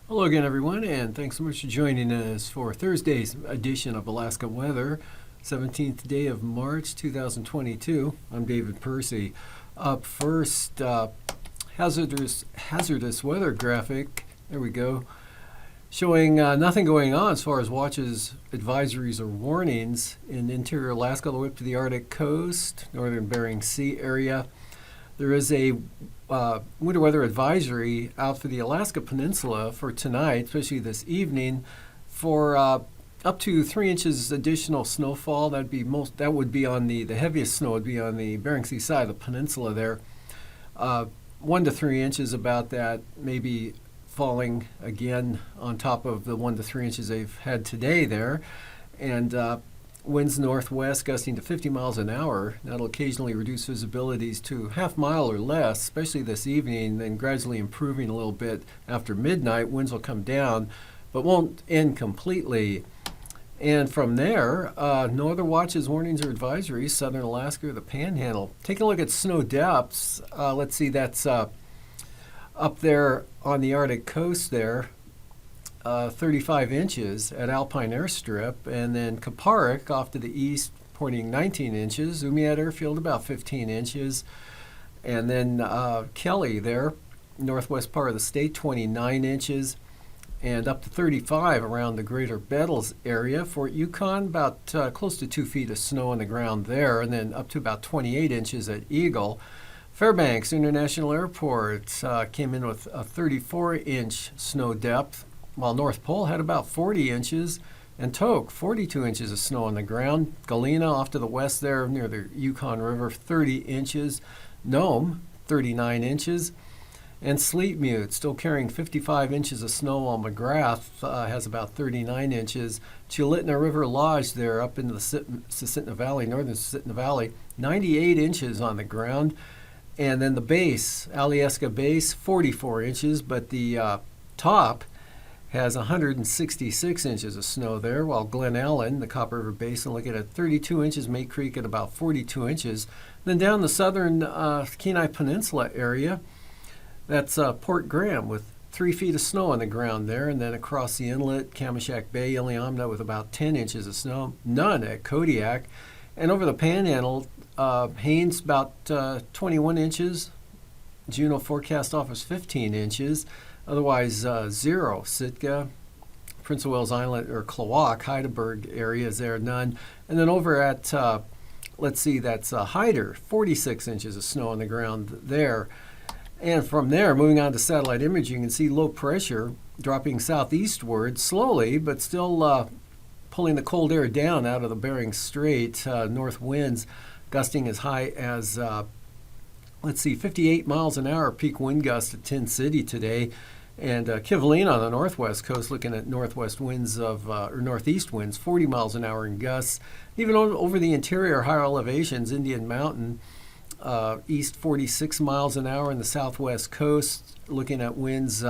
Hello again, everyone, and thanks so much for joining us for Thursday's edition of Alaska Weather, 17th day of March 2022. I'm David Percy. Up first, hazardous weather graphic. There we go. Showing nothing going on as far as watches, advisories, or warnings in interior Alaska all the way up to the Arctic coast, northern Bering Sea area. There is a winter weather advisory out for the Alaska Peninsula for tonight, especially this evening, for up to 3 inches additional snowfall. That would be on the heaviest snow would be on the Bering Sea side of the peninsula there. 1 to 3 inches about that, maybe falling again on top of the 1 to 3 inches they've had today there, and winds northwest gusting to 50 miles an hour. That'll occasionally reduce visibilities to half mile or less, especially this evening, then gradually improving a little bit after midnight. Winds will come down, but won't end completely. And from there, no other watches, warnings, or advisories. Southern Alaska or the Panhandle. Take a look at snow depths. Let's see, that's up there on the Arctic coast there. 35 inches at Alpine Airstrip, and then Kaparik off to the east pointing 19 inches, Umiat Airfield about 15 inches, and then Kelly there, northwest part of the state, 29 inches, and up to 35 around the greater Bettles area. Fort Yukon, about close to 2 feet of snow on the ground there, and then up to about 28 inches at Eagle. Fairbanks International Airport came in with a 34-inch snow depth, while North Pole had about 40 inches, and Tok, 42 inches of snow on the ground. Galena off to the west there near the Yukon River, 30 inches. Nome, 39 inches. And Sleetmute, still carrying 55 inches of snow, while McGrath has about 39 inches. Chulitna River Lodge there up into the Susitna Valley, northern Susitna Valley, 98 inches on the ground. And then the base, Alyeska Base, 44 inches, but the top has 166 inches of snow there, while Glen Allen, the Copper River Basin, looking at 32 inches, May Creek at about 42 inches. Then down the southern Kenai Peninsula area, that's Port Graham with 3 feet of snow on the ground there, and then across the inlet, Kamishak Bay, Iliamna with about 10 inches of snow, none at Kodiak. And over the Panhandle, Haines about 21 inches, Juneau Forecast Office 15 inches, otherwise, 0. Sitka, Prince of Wales Island, or Klawock, Heidelberg areas there, none. And then over at, let's see, that's Hyder, 46 inches of snow on the ground there. And from there, moving on to satellite imaging, you can see low pressure dropping southeastward slowly, but still pulling the cold air down out of the Bering Strait. North winds gusting as high as 58 miles an hour, peak wind gust at Tin City today. And Kivalina on the northwest coast, looking at northwest winds or northeast winds, 40 miles an hour in gusts. Even over the interior, higher elevations, Indian Mountain, east 46 miles an hour in the southwest coast, looking at winds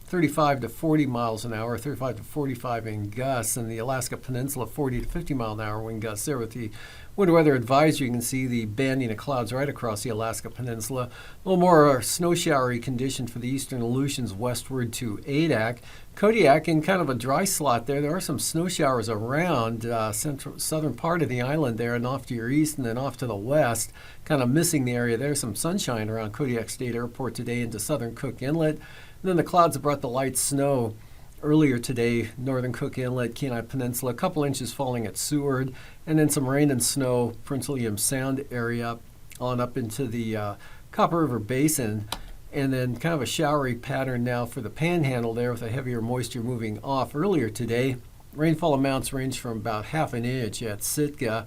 35 to 40 miles an hour, 35 to 45 in gusts, and the Alaska Peninsula 40 to 50 mile an hour wind gusts there. With the winter weather advisory, you can see the banding of clouds right across the Alaska Peninsula. A little more snow showery condition for the eastern Aleutians westward to Adak. Kodiak in kind of a dry slot there. There are some snow showers around southern part of the island there, and off to your east and then off to the west. Kind of missing the area there. Some sunshine around Kodiak State Airport today into southern Cook Inlet. And then the clouds have brought the light snow earlier today, northern Cook Inlet, Kenai Peninsula, a couple inches falling at Seward, and then some rain and snow, Prince William Sound area on up into the Copper River Basin. And then kind of a showery pattern now for the Panhandle there with a heavier moisture moving off earlier today. Rainfall amounts range from about half an inch at Sitka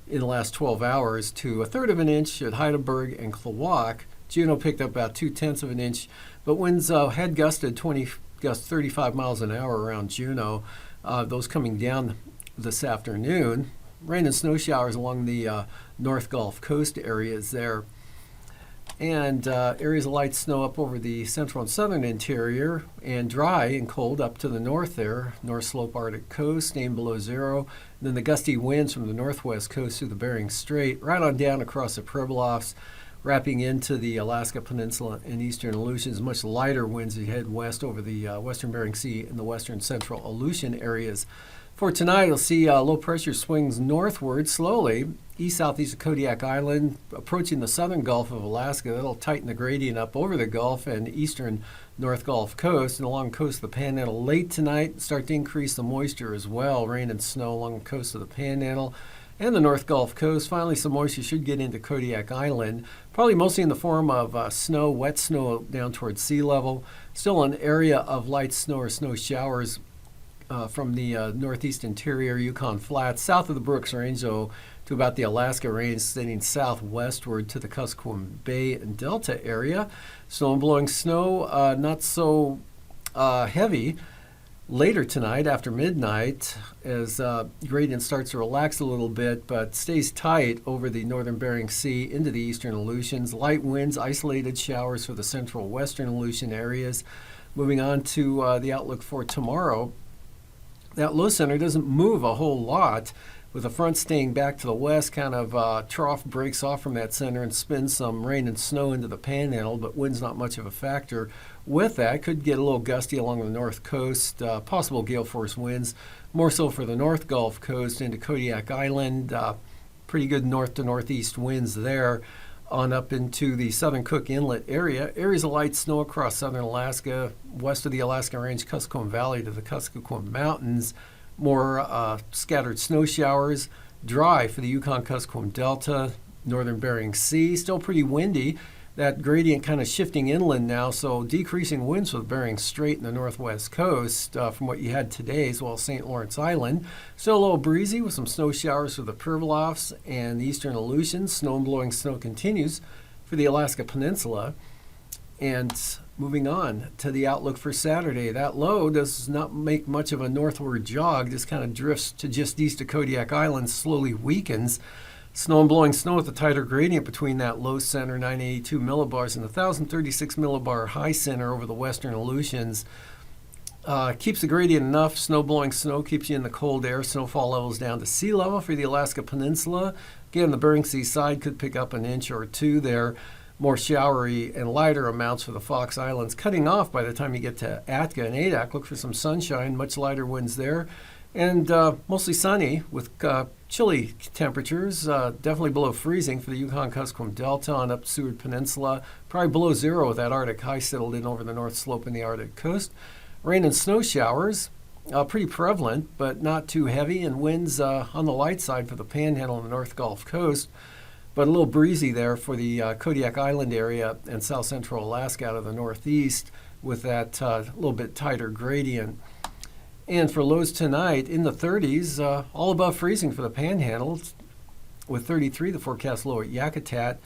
in the last 12 hours to a third of an inch at Heidelberg and Klawock. Juneau picked up about 2/10 of an inch, but winds had gusted 20 gusts 35 miles an hour around Juneau. Those coming down this afternoon. Rain and snow showers along the North Gulf Coast areas there. And areas of light snow up over the central and southern interior, and dry and cold up to the north there. North Slope Arctic coast, staying below zero. And then the gusty winds from the northwest coast through the Bering Strait, right on down across the Pribilofs, wrapping into the Alaska Peninsula and eastern Aleutians. Much lighter winds as you head west over the western Bering Sea and the western central Aleutian areas. For tonight, you'll see low pressure swings northward slowly, east-southeast of Kodiak Island, approaching the southern Gulf of Alaska. That'll tighten the gradient up over the Gulf and eastern North Gulf coast and along the coast of the Panhandle. Late tonight, start to increase the moisture as well. Rain and snow along the coast of the Panhandle and the North Gulf coast. Finally, some moisture should get into Kodiak Island, probably mostly in the form of snow, wet snow down towards sea level. Still an area of light snow or snow showers from the northeast interior Yukon Flats, south of the Brooks Range, though, to about the Alaska Range, extending southwestward to the Kuskokwim Bay and Delta area. Snow and blowing snow, not so heavy. Later tonight, after midnight, as gradient starts to relax a little bit, but stays tight over the northern Bering Sea into the eastern Aleutians. Light winds, isolated showers for the central western Aleutian areas. Moving on to the outlook for tomorrow. That low center doesn't move a whole lot, with the front staying back to the west. Kind of trough breaks off from that center and spins some rain and snow into the Panhandle, but wind's not much of a factor. With that, could get a little gusty along the north coast, possible gale force winds, more so for the North Gulf Coast into Kodiak Island. Pretty good north to northeast winds there. On up into the southern Cook Inlet area. Areas of light snow across southern Alaska, west of the Alaska Range, Kuskokwim Valley to the Kuskokwim Mountains. More scattered snow showers. Dry for the Yukon-Kuskokwim Delta, northern Bering Sea. Still pretty windy. That gradient kind of shifting inland now, so decreasing winds for the Bering Strait and the northwest coast from what you had today, as well as St. Lawrence Island. Still a little breezy with some snow showers for the Pribilofs and the eastern Aleutians. Snow and blowing snow continues for the Alaska Peninsula. And moving on to the outlook for Saturday, that low does not make much of a northward jog, just kind of drifts to just east of Kodiak Island, slowly weakens. Snow and blowing snow with a tighter gradient between that low center, 982 millibars, and the 1,036 millibar high center over the western Aleutians. Keeps the gradient enough. Snow blowing snow keeps you in the cold air. Snowfall levels down to sea level for the Alaska Peninsula. Again, the Bering Sea side could pick up an inch or two there. More showery and lighter amounts for the Fox Islands. Cutting off by the time you get to Atka and Adak. Look for some sunshine, much lighter winds there. And mostly sunny with chilly temperatures, definitely below freezing for the Yukon-Kuskokwim Delta on up Seward Peninsula. Probably below zero with that Arctic high settled in over the north slope and the Arctic coast. Rain and snow showers, pretty prevalent, but not too heavy. And winds on the light side for the Panhandle and the North Gulf Coast. But a little breezy there for the Kodiak Island area and south central Alaska out of the northeast with that little bit tighter gradient. And for lows tonight, in the 30s, all above freezing for the Panhandle, with 33 the forecast low at Yakutat,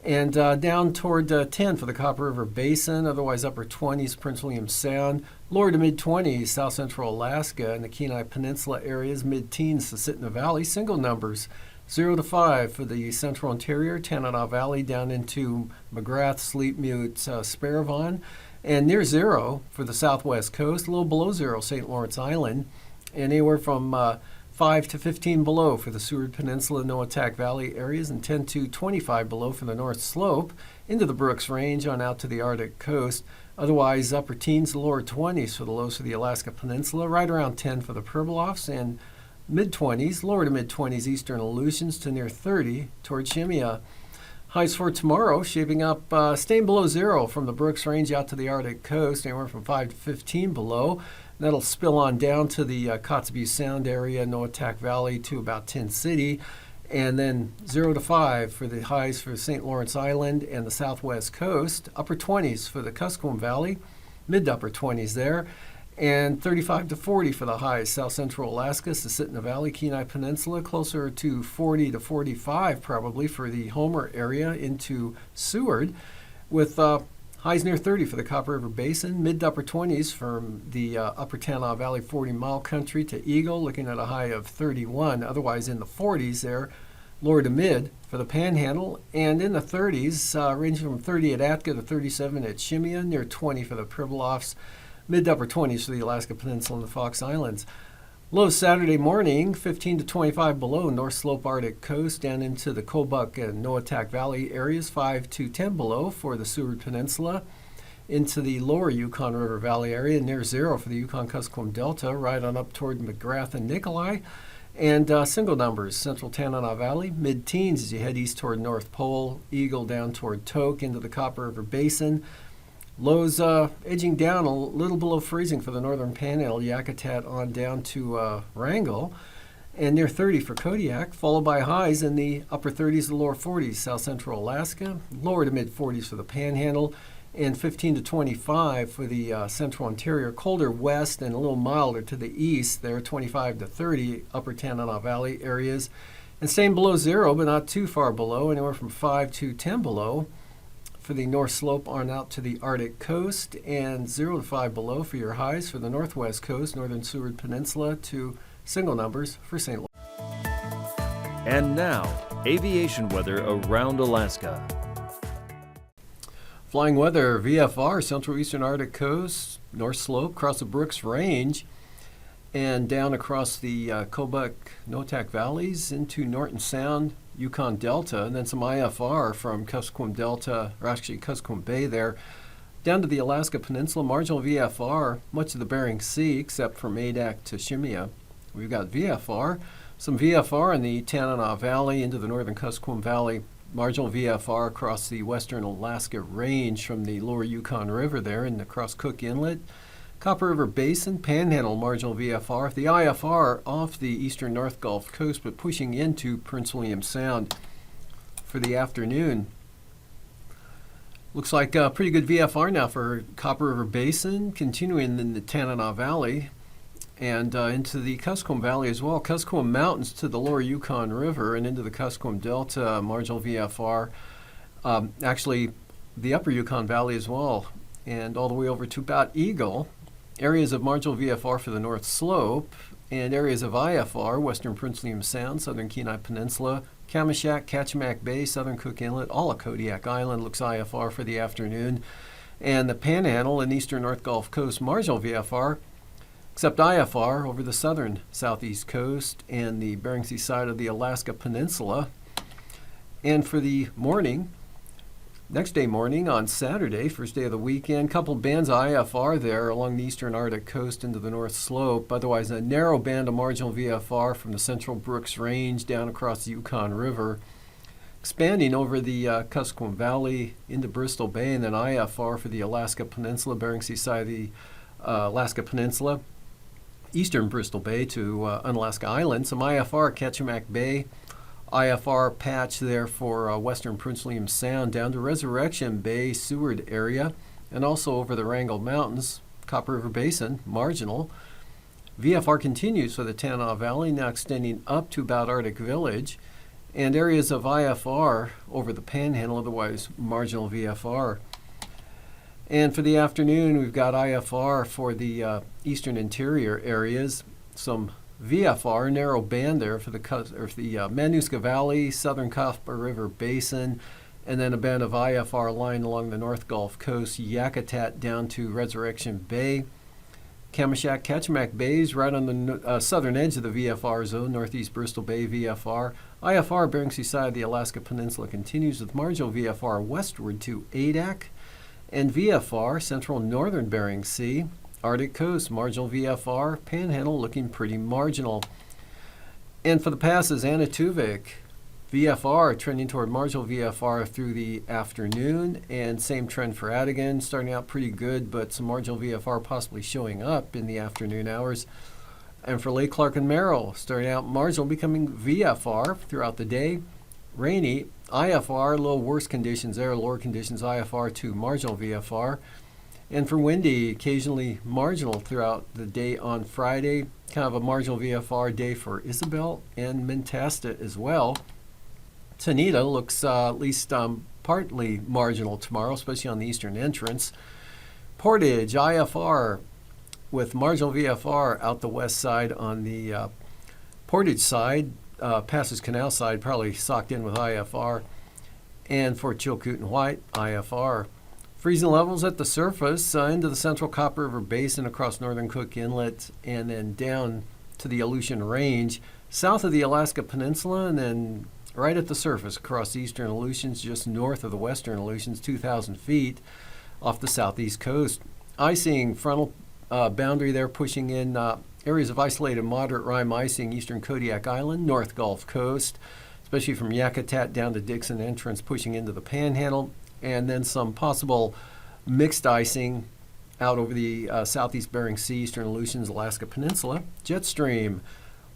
and down toward 10 for the Copper River Basin, otherwise upper 20s Prince William Sound, lower to mid-20s south central Alaska and the Kenai Peninsula areas, mid-teens to Sitna Valley, single numbers 0 to 5 for the central interior, Tanana Valley down into McGrath, Sleepmute, Sparivon. And near zero for the southwest coast, a little below zero, St. Lawrence Island, and anywhere from 5 to 15 below for the Seward Peninsula, Noatak Valley areas, and 10 to 25 below for the North Slope, into the Brooks Range on out to the Arctic coast. Otherwise, upper teens to lower 20s for the lows for the Alaska Peninsula, right around 10 for the Pribilofs, and mid-20s, lower to mid-20s eastern Aleutians to near 30 toward Shemya. Highs for tomorrow shaping up, staying below zero from the Brooks Range out to the Arctic coast, anywhere from 5 to 15 below. That'll spill on down to the Kotzebue Sound area, Noatak Valley to about Tin City, and then 0 to 5 for the highs for St. Lawrence Island and the southwest coast, upper 20s for the Kuskokwim Valley, mid to upper 20s there, and 35 to 40 for the highs, south central Alaska, Susitna Valley, Kenai Peninsula, closer to 40 to 45 probably for the Homer area into Seward, with Highs near 30 for the Copper River Basin, mid to upper 20s from the upper Tanana Valley 40-mile country to Eagle, looking at a high of 31, otherwise in the 40s there, lower to mid for the Panhandle, and in the 30s, ranging from 30 at Atka to 37 at Shimia, near 20 for the Pribilofs, mid to upper 20s for the Alaska Peninsula and the Fox Islands. Low Saturday morning, 15 to 25 below North Slope Arctic coast down into the Kobuk and Noatak Valley areas, 5 to 10 below for the Seward Peninsula, into the lower Yukon River Valley area, near 0 for the Yukon-Kuskokwim Delta, right on up toward McGrath and Nikolai, and single numbers, Central Tanana Valley, mid-teens as you head east toward North Pole, Eagle down toward Tok into the Copper River Basin. Lows edging down a little below freezing for the northern Panhandle, Yakutat on down to Wrangell, and near 30 for Kodiak, followed by highs in the upper 30s to lower 40s, south central Alaska, lower to mid 40s for the Panhandle, and 15 to 25 for the central interior, colder west and a little milder to the east there, 25 to 30 upper Tanana Valley areas, and staying below 0 but not too far below, anywhere from 5 to 10 below for the North Slope on out to the Arctic coast, and 0 to 5 below for your highs for the northwest coast, northern Seward Peninsula to single numbers for St. Louis. And now, aviation weather around Alaska. Flying weather, VFR, central eastern Arctic coast, North Slope, across the Brooks Range, and down across the Kobuk, Noatak valleys into Norton Sound, Yukon Delta, and then some IFR from Kuskokwim Delta, or actually Kuskokwim Bay there, down to the Alaska Peninsula, marginal VFR, much of the Bering Sea, except from Adak to Shimia. We've got VFR, some VFR in the Tanana Valley into the northern Kuskokwim Valley, marginal VFR across the western Alaska Range from the lower Yukon River there and across Cook Inlet, Copper River Basin, Panhandle, marginal VFR, the IFR off the eastern North Gulf Coast, but pushing into Prince William Sound for the afternoon. Looks like a pretty good VFR now for Copper River Basin, continuing in the Tanana Valley and into the Kuskokwim Valley as well. Kuskokwim Mountains to the lower Yukon River and into the Kuskokwim Delta, marginal VFR. Actually, the upper Yukon Valley as well, and all the way over to about Eagle. Areas of marginal VFR for the North Slope, and areas of IFR, western Prince William Sound, southern Kenai Peninsula, Kamishak, Kachemak Bay, southern Cook Inlet, all of Kodiak Island looks IFR for the afternoon, and the Panhandle and eastern North Gulf Coast, marginal VFR, except IFR over the southern southeast coast and the Bering Sea side of the Alaska Peninsula. And for the morning, next day morning on Saturday, first day of the weekend, couple bands of IFR there along the eastern Arctic coast into the North Slope. Otherwise, a narrow band of marginal VFR from the central Brooks Range down across the Yukon River, expanding over the Kuskokwim Valley into Bristol Bay, and then IFR for the Alaska Peninsula, Bering Sea side of the Alaska Peninsula, eastern Bristol Bay to Unalaska Island, some IFR at Kachemak Bay, IFR patch there for western Prince William Sound down to Resurrection Bay, Seward area, and also over the Wrangell Mountains, Copper River Basin, marginal. VFR continues for the Tanana Valley, now extending up to about Arctic Village, and areas of IFR over the Panhandle, otherwise marginal VFR. And for the afternoon, we've got IFR for the eastern interior areas, some VFR, narrow band there for the Manuska Valley, southern Copper River Basin, and then a band of IFR line along the North Gulf Coast, Yakutat down to Resurrection Bay. Kamishak, Kachemak Bays right on the southern edge of the VFR zone, northeast Bristol Bay VFR. IFR, Bering Sea side of the Alaska Peninsula continues with marginal VFR westward to Adak, and VFR, central northern Bering Sea, Arctic coast, marginal VFR, Panhandle looking pretty marginal. And for the passes, Anatuvik, VFR trending toward marginal VFR through the afternoon, and same trend for Adigan, starting out pretty good, but some marginal VFR possibly showing up in the afternoon hours. And for Lake Clark and Merrill, starting out marginal, becoming VFR throughout the day. Rainy, IFR, a little worse conditions there, lower conditions, IFR to marginal VFR. And for windy, occasionally marginal throughout the day on Friday. Kind of a marginal VFR day for Isabel and Mentasta as well. Tanita looks at least partly marginal tomorrow, especially on the eastern entrance. Portage, IFR, with marginal VFR out the west side on the Portage side, Passage Canal side, probably socked in with IFR. And for Chilkoot and White, IFR. Freezing levels at the surface into the central Copper River Basin across northern Cook Inlet and then down to the Aleutian Range, south of the Alaska Peninsula, and then right at the surface across the eastern Aleutians, just north of the western Aleutians, 2,000 feet off the southeast coast. Icing frontal boundary there pushing in areas of isolated moderate rime icing, eastern Kodiak Island, North Gulf Coast, especially from Yakutat down to Dixon Entrance, pushing into the Panhandle, and then some possible mixed icing out over the southeast Bering Sea, eastern Aleutians, Alaska Peninsula. Jet stream,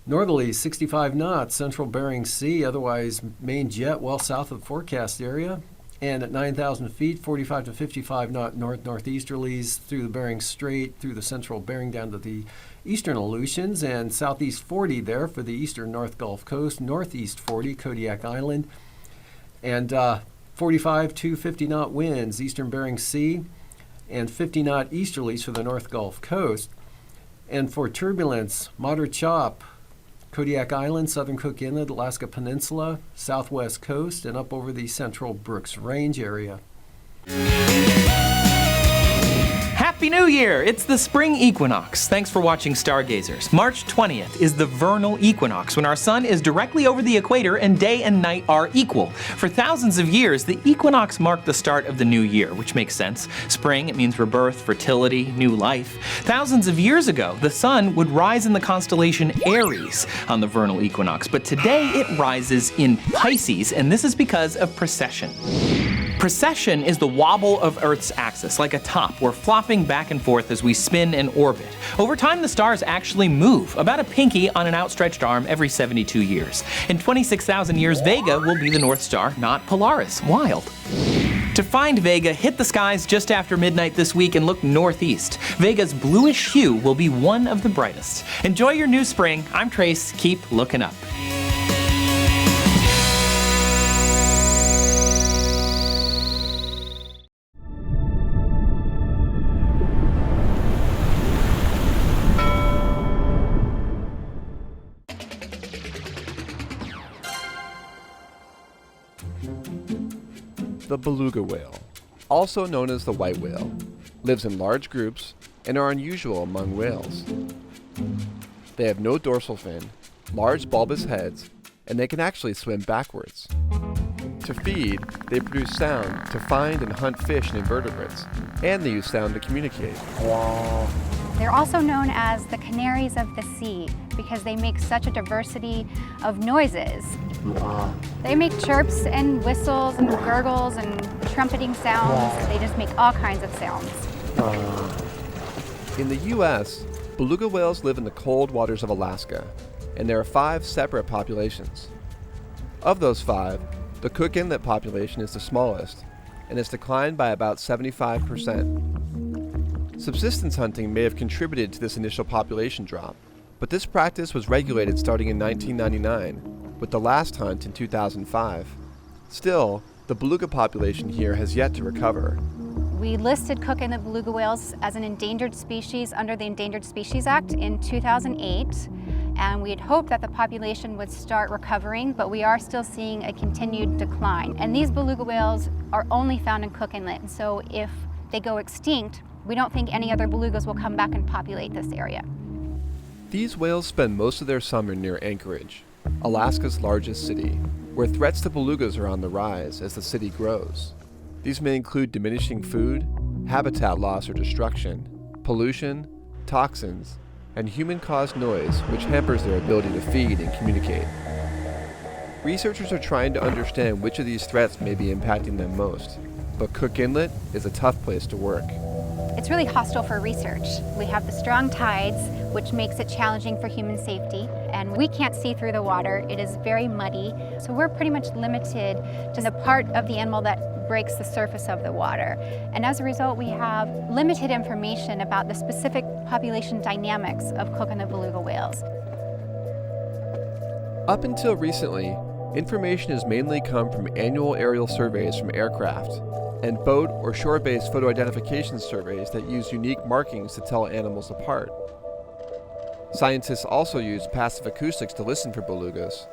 northerly 65 knots, central Bering Sea, otherwise main jet well south of the forecast area. And at 9,000 feet, 45 to 55 knot north-northeasterlies through the Bering Strait, through the central Bering down to the eastern Aleutians, and southeast 40 there for the eastern North Gulf Coast, northeast 40, Kodiak Island, and 45 to 50 knot winds, eastern Bering Sea, and 50 knot easterlies for the North Gulf Coast. And for turbulence, moderate chop, Kodiak Island, southern Cook Inlet, Alaska Peninsula, southwest coast, and up over the central Brooks Range area. Happy New Year! It's the spring equinox. Thanks for watching Stargazers. March 20th is the vernal equinox, when our sun is directly over the equator and day and night are equal. For thousands of years, the equinox marked the start of the new year, which makes sense. Spring, it means rebirth, fertility, new life. Thousands of years ago, the sun would rise in the constellation Aries on the vernal equinox, but today it rises in Pisces, and this is because of precession. Precession is the wobble of Earth's axis, like a top. We're flopping back and forth as we spin and orbit. Over time, the stars actually move, about a pinky on an outstretched arm every 72 years. In 26,000 years, Vega will be the North Star, not Polaris. Wild. To find Vega, hit the skies just after midnight this week and look northeast. Vega's bluish hue will be one of the brightest. Enjoy your new spring. I'm Trace. Keep looking up. The beluga whale, also known as the white whale, lives in large groups and are unusual among whales. They have no dorsal fin, large bulbous heads, and they can actually swim backwards. To feed, they produce sound to find and hunt fish and invertebrates, and they use sound to communicate. They're also known as the canaries of the sea because they make such a diversity of noises. They make chirps and whistles and gurgles and trumpeting sounds. They just make all kinds of sounds. In the U.S., beluga whales live in the cold waters of Alaska, and there are 5 separate populations. Of those 5, the Cook Inlet population is the smallest, and has declined by about 75%. Subsistence hunting may have contributed to this initial population drop, but this practice was regulated starting in 1999, with the last hunt in 2005. Still, the beluga population here has yet to recover. We listed Cook Inlet beluga whales as an endangered species under the Endangered Species Act in 2008, and we had hoped that the population would start recovering, but we are still seeing a continued decline. And these beluga whales are only found in Cook Inlet, and so if they go extinct, we don't think any other belugas will come back and populate this area. These whales spend most of their summer near Anchorage, Alaska's largest city, where threats to belugas are on the rise as the city grows. These may include diminishing food, habitat loss or destruction, pollution, toxins, and human-caused noise, which hampers their ability to feed and communicate. Researchers are trying to understand which of these threats may be impacting them most, but Cook Inlet is a tough place to work. It's really hostile for research. We have the strong tides, which makes it challenging for human safety, and we can't see through the water. It is very muddy, so we're pretty much limited to the part of the animal that breaks the surface of the water. And as a result, we have limited information about the specific population dynamics of Cook Inlet beluga whales. Up until recently, Information has mainly come from annual aerial surveys from aircraft and boat or shore-based photo identification surveys that use unique markings to tell animals apart. Scientists also use passive acoustics to listen for belugas,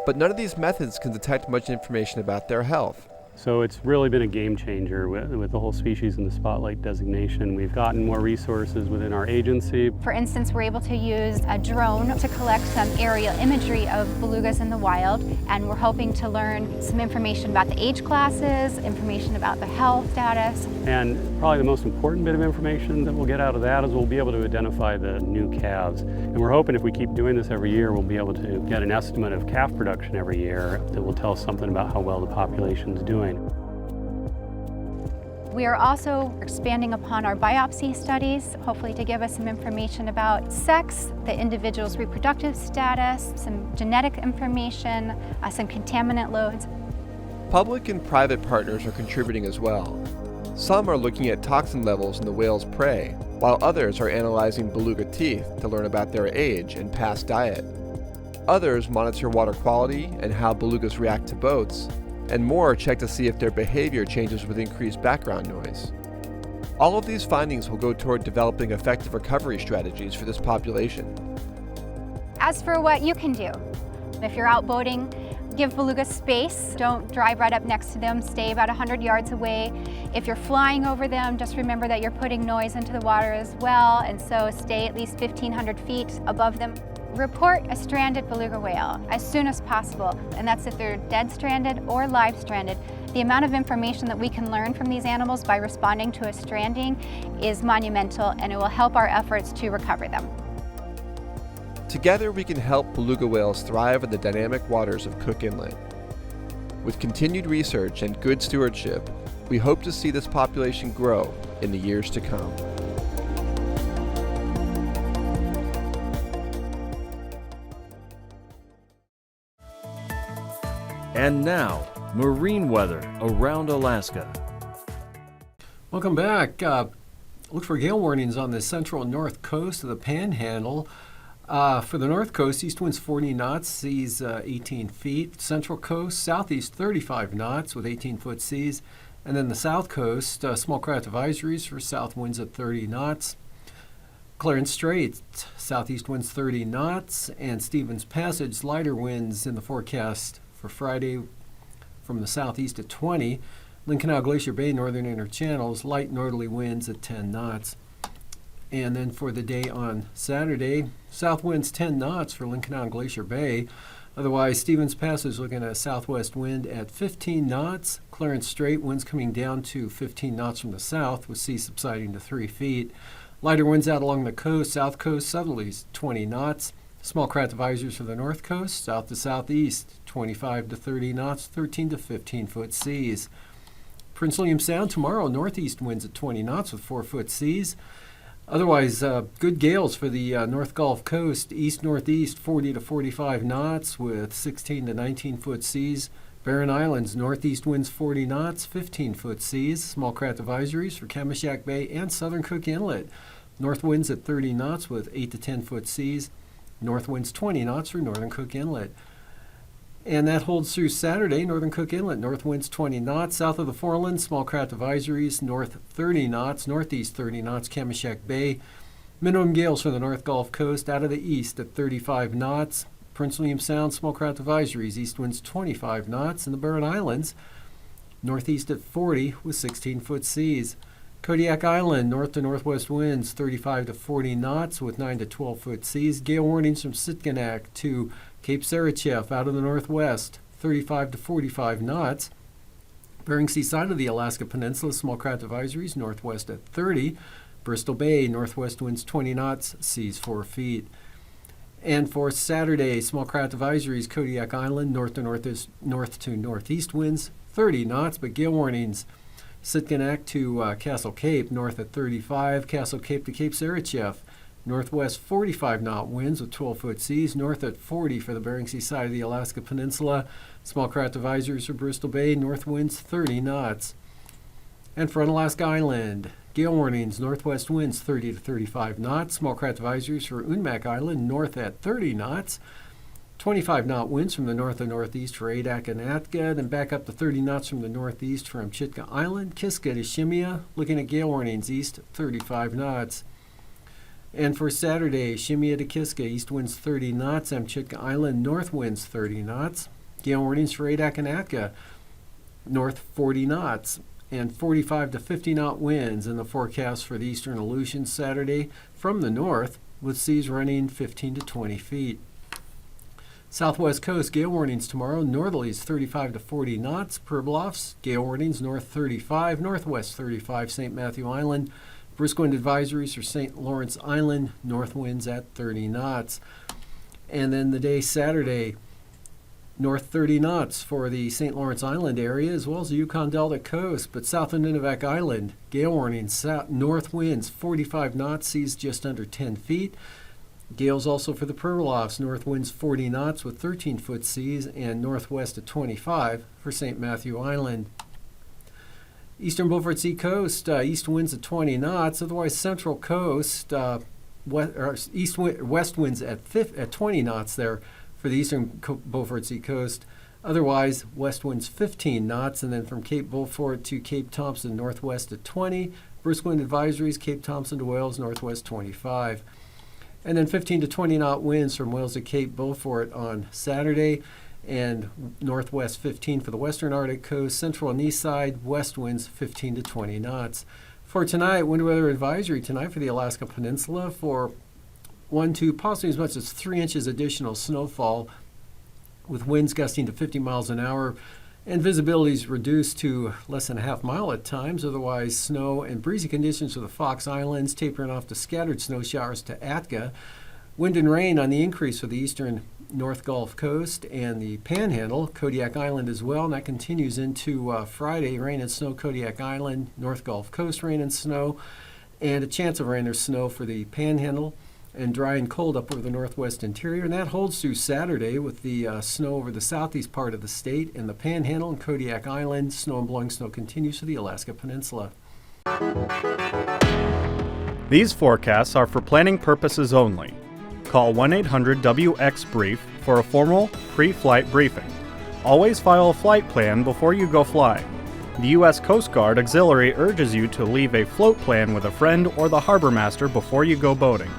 but none of these methods can detect much information about their health. So it's really been a game changer with the whole species in the spotlight designation. We've gotten more resources within our agency. For instance, we're able to use a drone to collect some aerial imagery of belugas in the wild, and we're hoping to learn some information about the age classes, information about the health status. And probably the most important bit of information that we'll get out of that is we'll be able to identify the new calves. And we're hoping if we keep doing this every year, we'll be able to get an estimate of calf production every year that will tell us something about how well the population's doing. We are also expanding upon our biopsy studies, hopefully to give us some information about sex, the individual's reproductive status, some genetic information, some contaminant loads. Public and private partners are contributing as well. Some are looking at toxin levels in the whale's prey, while others are analyzing beluga teeth to learn about their age and past diet. Others monitor water quality and how belugas react to boats, and more check to see if their behavior changes with increased background noise. All of these findings will go toward developing effective recovery strategies for this population. As for what you can do, if you're out boating, give belugas space. Don't drive right up next to them. Stay about 100 yards away. If you're flying over them, just remember that you're putting noise into the water as well, and so stay at least 1,500 feet above them. Report a stranded beluga whale as soon as possible, and that's if they're dead stranded or live stranded. The amount of information that we can learn from these animals by responding to a stranding is monumental, and it will help our efforts to recover them. Together we can help beluga whales thrive in the dynamic waters of Cook Inlet. With continued research and good stewardship, we hope to see this population grow in the years to come. And now, marine weather around Alaska. Welcome back. Look for gale warnings on the central and north coast of the Panhandle. For the north coast, east winds 40 knots, seas 18 feet. Central coast, southeast 35 knots with 18-foot seas. And then the south coast, small craft advisories for south winds at 30 knots. Clarence Strait, southeast winds 30 knots. And Stevens Passage, lighter winds in the forecast for Friday from the southeast at 20. Lynn Canal Glacier Bay, northern inner channels, light northerly winds at 10 knots. And then for the day on Saturday, south winds 10 knots for Lynn Canal Glacier Bay. Otherwise, Stevens Passage looking at a southwest wind at 15 knots. Clarence Strait, winds coming down to 15 knots from the south, with seas subsiding to 3 feet. Lighter winds out along the coast, south coast, southerlies 20 knots. Small craft advisories for the north coast, south to southeast, 25 to 30 knots, 13 to 15-foot seas. Prince William Sound tomorrow, northeast winds at 20 knots with 4-foot seas. Otherwise, good gales for the North Gulf Coast, east-northeast, 40 to 45 knots with 16 to 19-foot seas. Barren Islands, northeast winds 40 knots, 15-foot seas. Small craft advisories for Kamishak Bay and southern Cook Inlet. North winds at 30 knots with 8 to 10-foot seas. North winds 20 knots for northern Cook Inlet. And that holds through Saturday, northern Cook Inlet, north winds 20 knots. South of the Foreland, small craft advisories, north 30 knots, northeast 30 knots, Kamishak Bay. Minimum gales for the North Gulf Coast out of the east at 35 knots. Prince William Sound, small craft advisories, east winds 25 knots. And the Barren Islands, northeast at 40 with 16-foot seas. Kodiak Island, north to northwest winds 35 to 40 knots with 9 to 12-foot seas. Gale warnings from Sitkinak to Cape Sarachev out of the northwest, 35 to 45 knots. Bering Sea side of the Alaska Peninsula, small craft advisories, northwest at 30. Bristol Bay, northwest winds 20 knots, seas 4 feet. And for Saturday, small craft advisories, Kodiak Island, north to northeast winds 30 knots, but gale warnings Sitkinak to Castle Cape, north at 35. Castle Cape to Cape Sarachev, northwest 45 knot winds with 12-foot seas. North at 40 for the Bering Sea side of the Alaska Peninsula. Small craft advisories for Bristol Bay, north winds 30 knots. And for Unalaska Island, gale warnings, northwest winds 30 to 35 knots. Small craft advisories for Unmak Island, north at 30 knots. 25-knot winds from the north and northeast for Adak and Atka, then back up to 30 knots from the northeast from Chitka Island, Kiska to Shemya, looking at gale warnings east 35 knots. And for Saturday, Shemya to Kiska, east winds 30 knots, Amchitka Island, north winds 30 knots. Gale warnings for Adak and Atka, north 40 knots, and 45 to 50 knot winds in the forecast for the eastern Aleutians Saturday from the north, with seas running 15 to 20 feet. Southwest coast gale warnings tomorrow, northerlies 35 to 40 knots, Pribilofs, gale warnings north 35, northwest 35, St. Matthew Island, brisk wind advisories for St. Lawrence Island, north winds at 30 knots. And then the day Saturday, north 30 knots for the St. Lawrence Island area, as well as the Yukon Delta coast, but south of Nunivak Island, gale warnings, north winds 45 knots, seas just under 10 feet. Gales also for the Pribilofs, north winds 40 knots with 13-foot seas, and northwest at 25 for St. Matthew Island. Eastern Beaufort Sea coast, east winds at 20 knots, otherwise central coast, west winds at 20 knots there for the eastern Beaufort Sea coast. Otherwise, west winds 15 knots, and then from Cape Beaufort to Cape Thompson, northwest at 20. Brisk wind advisories, Cape Thompson to Wales, northwest 25. And then 15 to 20 knot winds from Wales to Cape Beaufort on Saturday, and northwest 15 for the western Arctic coast, central and east side, west winds 15 to 20 knots. For tonight, wind weather advisory tonight for the Alaska Peninsula for 1 to possibly as much as 3 inches additional snowfall, with winds gusting to 50 miles an hour, and visibility is reduced to less than a half mile at times. Otherwise, snow and breezy conditions for the Fox Islands, tapering off to scattered snow showers to Atka. Wind and rain on the increase for the eastern North Gulf Coast and the Panhandle, Kodiak Island as well, and that continues into Friday. Rain and snow, Kodiak Island, North Gulf Coast, rain and snow, and a chance of rain or snow for the Panhandle, and dry and cold up over the northwest interior. And that holds through Saturday with the snow over the southeast part of the state and the Panhandle and Kodiak Island. Snow and blowing snow continues for the Alaska Peninsula. These forecasts are for planning purposes only. Call 1-800-WX-BRIEF for a formal pre-flight briefing. Always file a flight plan before you go flying. The U.S. Coast Guard Auxiliary urges you to leave a float plan with a friend or the harbor master before you go boating.